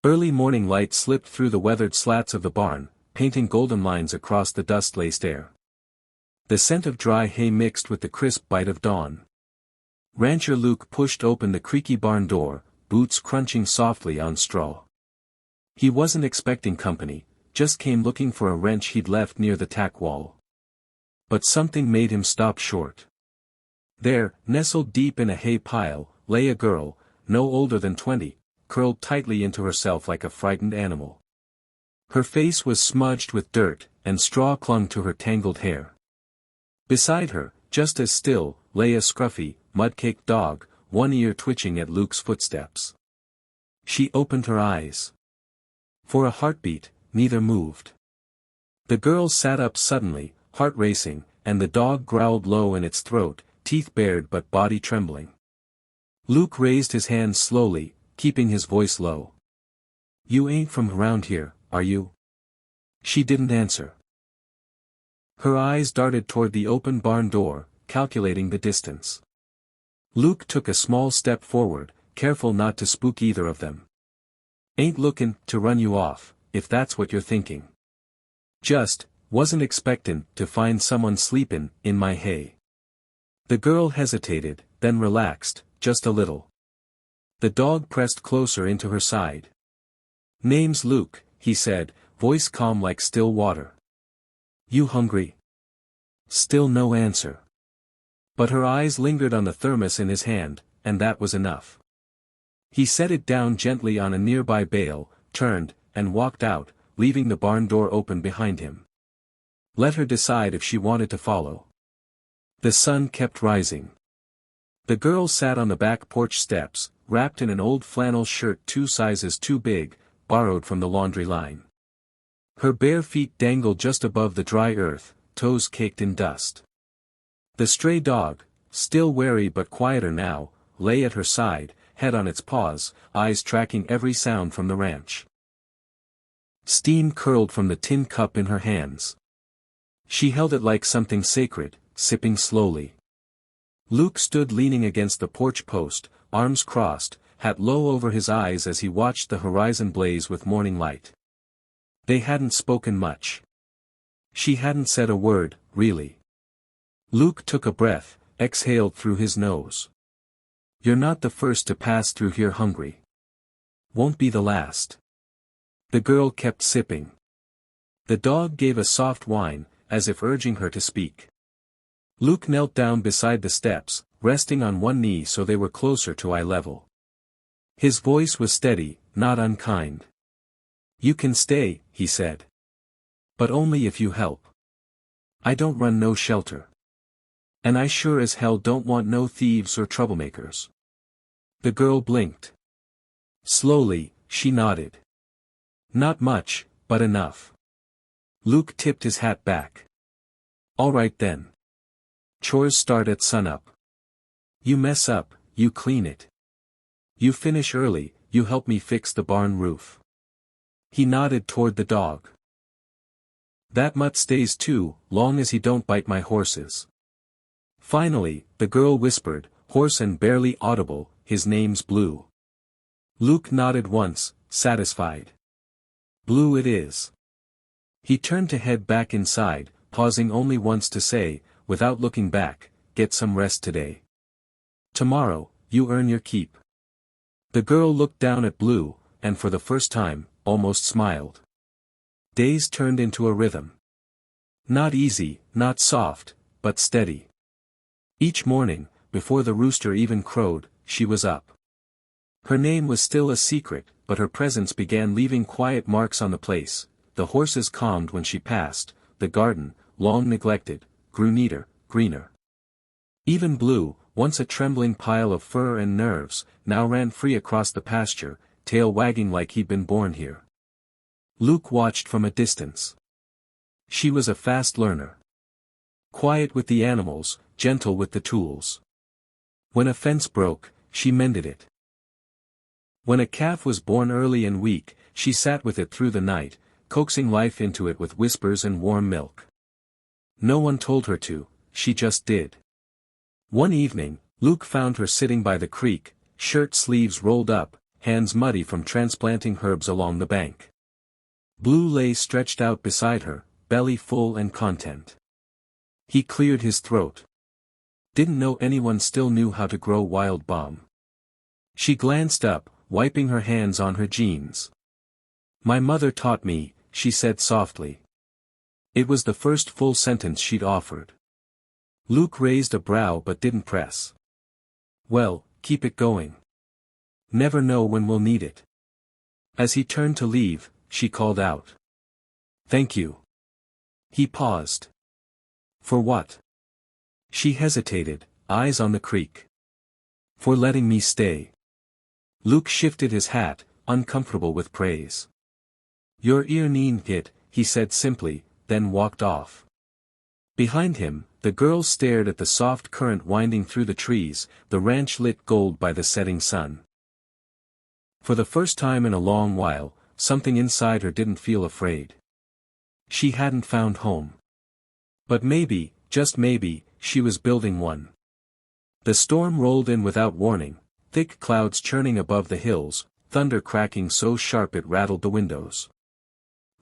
Early morning light slipped through the weathered slats of the barn, painting golden lines across the dust-laced air. The scent of dry hay mixed with the crisp bite of dawn. Rancher Luke pushed open the creaky barn door, boots crunching softly on straw. He wasn't expecting company, just came looking for a wrench he'd left near the tack wall. But something made him stop short. There, nestled deep in a hay pile, lay a girl, no older than 20, curled tightly into herself like a frightened animal. Her face was smudged with dirt, and straw clung to her tangled hair. Beside her, just as still, lay a scruffy, mud-caked dog, one ear twitching at Luke's footsteps. She opened her eyes. For a heartbeat, neither moved. The girl sat up suddenly, heart racing, and the dog growled low in its throat, teeth bared but body trembling. Luke raised his hands slowly, keeping his voice low. "You ain't from around here, are you?" She didn't answer. Her eyes darted toward the open barn door, calculating the distance. Luke took a small step forward, careful not to spook either of them. "Ain't lookin' to run you off, if that's what you're thinking. Just, wasn't expectin' to find someone sleepin' in my hay." The girl hesitated, then relaxed, just a little. The dog pressed closer into her side. "Name's Luke," he said, voice calm like still water. "You hungry?" Still no answer. But her eyes lingered on the thermos in his hand, and that was enough. He set it down gently on a nearby bale, turned, and walked out, leaving the barn door open behind him. Let her decide if she wanted to follow. The sun kept rising. The girl sat on the back porch steps, wrapped in an old flannel shirt 2 sizes too big, borrowed from the laundry line. Her bare feet dangled just above the dry earth, toes caked in dust. The stray dog, still wary but quieter now, lay at her side, head on its paws, eyes tracking every sound from the ranch. Steam curled from the tin cup in her hands. She held it like something sacred, sipping slowly. Luke stood leaning against the porch post, arms crossed, hat low over his eyes as he watched the horizon blaze with morning light. They hadn't spoken much. She hadn't said a word, really. Luke took a breath, exhaled through his nose. "You're not the first to pass through here hungry. Won't be the last." The girl kept sipping. The dog gave a soft whine, as if urging her to speak. Luke knelt down beside the steps, resting on one knee so they were closer to eye level. His voice was steady, not unkind. "You can stay," he said. "But only if you help. I don't run no shelter. And I sure as hell don't want no thieves or troublemakers." The girl blinked. Slowly, she nodded. "Not much, but enough." Luke tipped his hat back. "All right then. Chores start at sunup. You mess up, you clean it. You finish early, you help me fix the barn roof." He nodded toward the dog. "That mutt stays too, long as he don't bite my horses." Finally, the girl whispered, hoarse and barely audible, "His name's Blue." Luke nodded once, satisfied. "Blue it is." He turned to head back inside, pausing only once to say, without looking back, "Get some rest today. Tomorrow, you earn your keep." The girl looked down at Blue, and for the first time, almost smiled. Days turned into a rhythm. Not easy, not soft, but steady. Each morning, before the rooster even crowed, she was up. Her name was still a secret, but her presence began leaving quiet marks on the place. The horses calmed when she passed, the garden, long neglected, grew neater, greener. Even Blue, once a trembling pile of fur and nerves, now ran free across the pasture, tail wagging like he'd been born here. Luke watched from a distance. She was a fast learner. Quiet with the animals, gentle with the tools. When a fence broke, she mended it. When a calf was born early and weak, she sat with it through the night, coaxing life into it with whispers and warm milk. No one told her to, she just did. One evening, Luke found her sitting by the creek, shirt sleeves rolled up, hands muddy from transplanting herbs along the bank. Blue lay stretched out beside her, belly full and content. He cleared his throat. Didn't know anyone still knew how to grow wild balm. She glanced up, wiping her hands on her jeans. "My mother taught me," she said softly. It was the first full sentence she'd offered. Luke raised a brow but didn't press. "Well, keep it going. Never know when we'll need it." As he turned to leave, she called out, "Thank you." He paused. "For what?" She hesitated, eyes on the creek. "For letting me stay." Luke shifted his hat, uncomfortable with praise. "Your ear need hit," he said simply, then walked off. Behind him, the girls stared at the soft current winding through the trees, the ranch lit gold by the setting sun. For the first time in a long while, something inside her didn't feel afraid. She hadn't found home. But maybe, just maybe, she was building one. The storm rolled in without warning, thick clouds churning above the hills, thunder cracking so sharp it rattled the windows.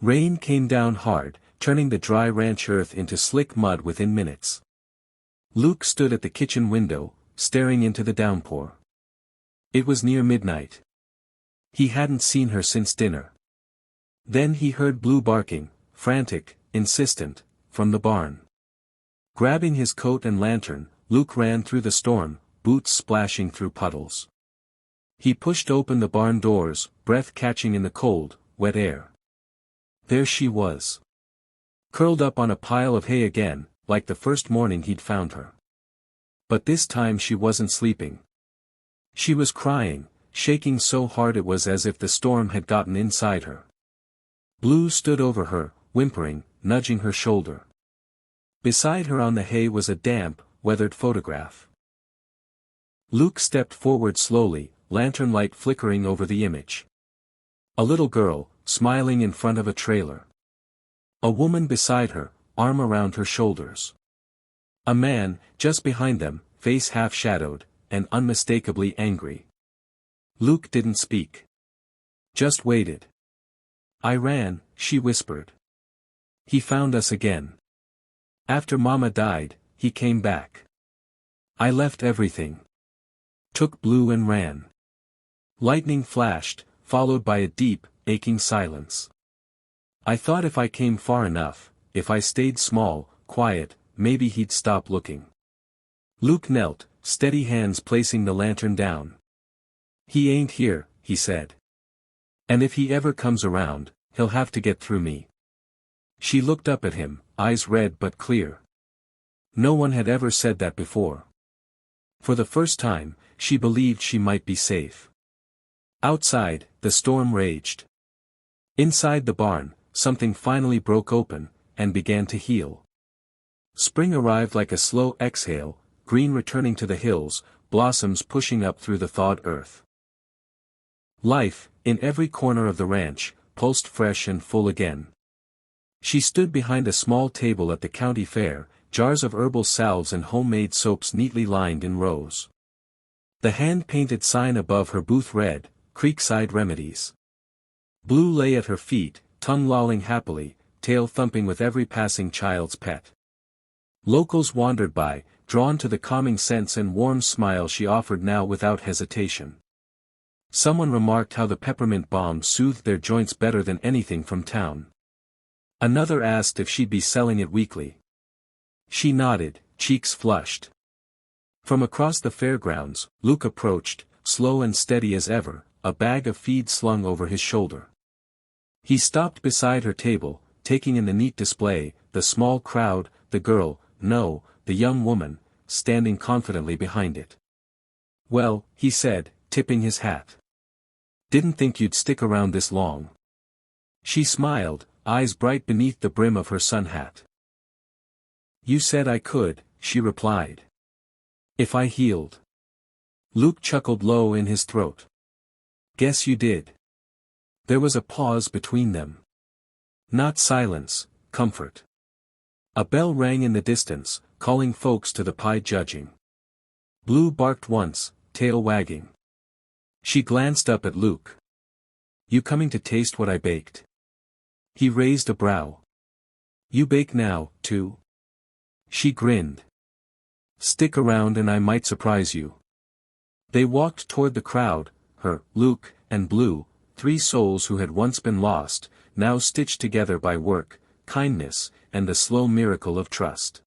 Rain came down hard, turning the dry ranch earth into slick mud within minutes. Luke stood at the kitchen window, staring into the downpour. It was near midnight. He hadn't seen her since dinner. Then he heard Blue barking, frantic, insistent, from the barn. Grabbing his coat and lantern, Luke ran through the storm, boots splashing through puddles. He pushed open the barn doors, breath catching in the cold, wet air. There she was. Curled up on a pile of hay again, like the first morning he'd found her. But this time she wasn't sleeping. She was crying, shaking so hard it was as if the storm had gotten inside her. Blue stood over her, whimpering, nudging her shoulder. Beside her on the hay was a damp, weathered photograph. Luke stepped forward slowly, lantern light flickering over the image. A little girl, smiling in front of a trailer. A woman beside her, arm around her shoulders. A man, just behind them, face half-shadowed, and unmistakably angry. Luke didn't speak. Just waited. "I ran," she whispered. "He found us again. After Mama died, he came back. I left everything. Took Blue and ran." Lightning flashed, followed by a deep, aching silence. "I thought if I came far enough, if I stayed small, quiet, maybe he'd stop looking." Luke knelt, steady hands placing the lantern down. "He ain't here," he said. "And if he ever comes around, he'll have to get through me." She looked up at him, eyes red but clear. No one had ever said that before. For the first time, she believed she might be safe. Outside, the storm raged. Inside the barn, something finally broke open, and began to heal. Spring arrived like a slow exhale, green returning to the hills, blossoms pushing up through the thawed earth. Life, in every corner of the ranch, pulsed fresh and full again. She stood behind a small table at the county fair, jars of herbal salves and homemade soaps neatly lined in rows. The hand-painted sign above her booth read, "Creekside Remedies." Blue lay at her feet, tongue lolling happily, tail thumping with every passing child's pet. Locals wandered by, drawn to the calming scents and warm smile she offered now without hesitation. Someone remarked how the peppermint balm soothed their joints better than anything from town. Another asked if she'd be selling it weekly. She nodded, cheeks flushed. From across the fairgrounds, Luke approached, slow and steady as ever, a bag of feed slung over his shoulder. He stopped beside her table, taking in the neat display, the small crowd, the girl, no, the young woman, standing confidently behind it. "Well," he said, tipping his hat. "Didn't think you'd stick around this long." She smiled, eyes bright beneath the brim of her sun hat. "You said I could," she replied. "If I healed." Luke chuckled low in his throat. "Guess you did." There was a pause between them. Not silence, comfort. A bell rang in the distance, calling folks to the pie judging. Blue barked once, tail wagging. She glanced up at Luke. You coming to taste what I baked? He raised a brow. You bake now, too? She grinned. Stick around and I might surprise you. They walked toward the crowd, her, Luke, and Blue, three souls who had once been lost, now stitched together by work, kindness, and the slow miracle of trust.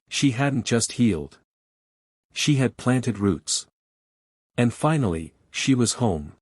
She hadn't just healed. She had planted roots. And finally, she was home.